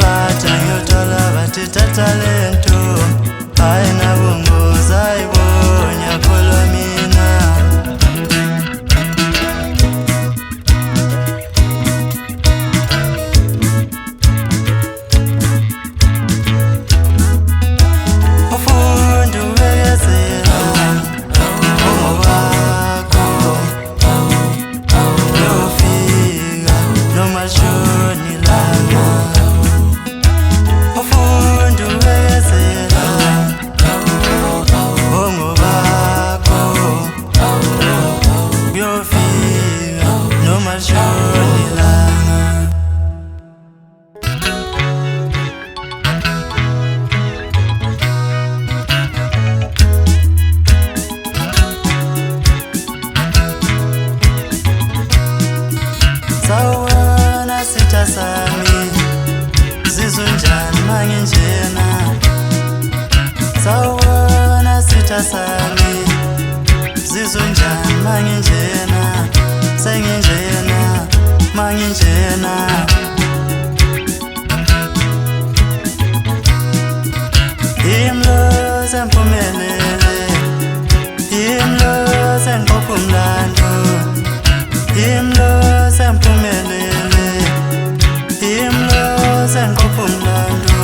Ngiyaphatha ngiyothola bathi talento ayinabungozi ayibonye akholwa mina ufunda ubekezela ongobakho uyofika noma lishona ilanga ufunda ubekezela ongobakho uyofika noma lishona ilanga Sawubona sitha sami zizunjani manginjena Sawubona sitha sami zizunjani manginjena senginjena manginjena Imlo semphumelele Imlo senqopha umlando Imlo semphumelele Imlo senqopha umlando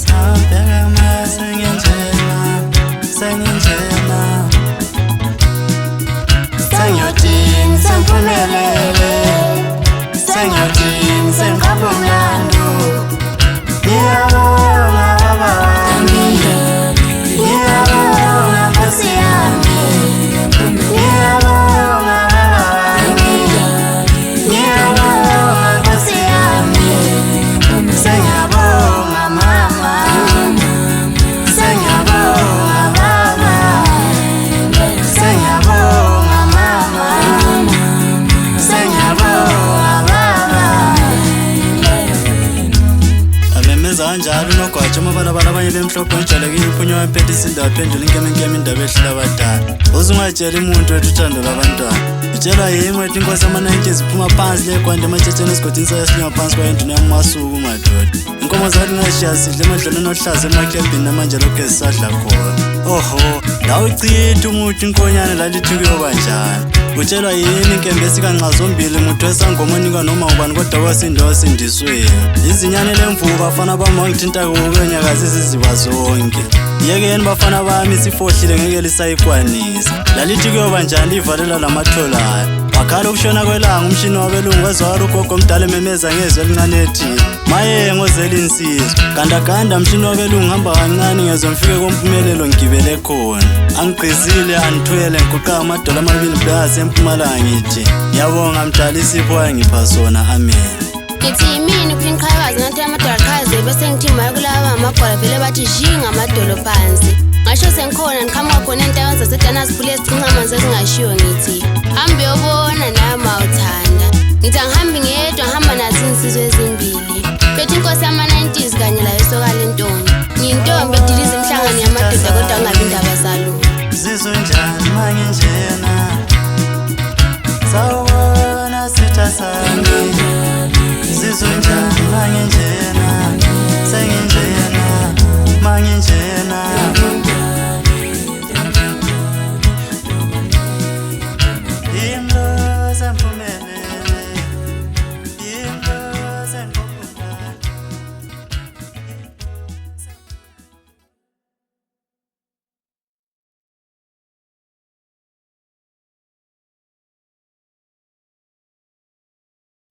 Sambheka masenginjena senginjena Sengiyodinga semphumelele Sengiyodinga senqopha umlando Ngiyabonga baba wami Ngiyabonga Nkosi yami Ngiyabonga baba wami Ngiyabonga Nkosi yami Sengiyabonga mama Sengiyabonga baba Sengiyabonga mama Sengiyabonga baba Amemeza kanjalo unogwaja amabalabala abanye bemhlophe ngijalekile uphunywa wempetha isinda waphendula inkemekeme indaba ehlula abadala uzungatshela umuntu wethu uthando lwabantwana utshelwa yimi wethu inkosi ama-90 ziphuma phansi legwande ematshetsheni esigodini sayasilinga phansi kwayenduna yamasuku madoda inkomo zathi ngashiya sidle emadlelweni ohlaza emaklebhini namanje lokhu ezisadla khona oho la uchitha umuthi inkonyane lalithi kuyoba njani utshelwa yini inkembe esikanxa zombili muthi wesangomonika noma ubani kodwa kwasinda wasindisweni izinyane lemvubu bafana bami wangithinta kukenyakazi iziziba zonke yekeni bafana bami sifohlile ngeke lisayikwanisa lalithi kuyoba njani livalela lamatholaya wakhala ukushona kwelanga umshini wabelungu wezwakala ugogo omdala ememeza ngezwe elincane ethi maye ngozela insizwa gandaganda mshini wabelungu hamba kancane ngezwe mfike kompumelelo ngigibele khona angigqizile anithwele ngiguqa amadola amabili bhekase empumalanga ngithi ngiyabonga mdala isipho wayengipha sona amen Ngithi yimini uphinqhakazi ngathi amadolakazi bese ngithi maye kulaba amagwala vele bathi jinga amadolo phansi ngasho sengikhona ngiqhamuka khona endaweni zasedana ziphule ezicinca amanzi ezingashiwo ngithi hambe yobona nama uthanda ngithi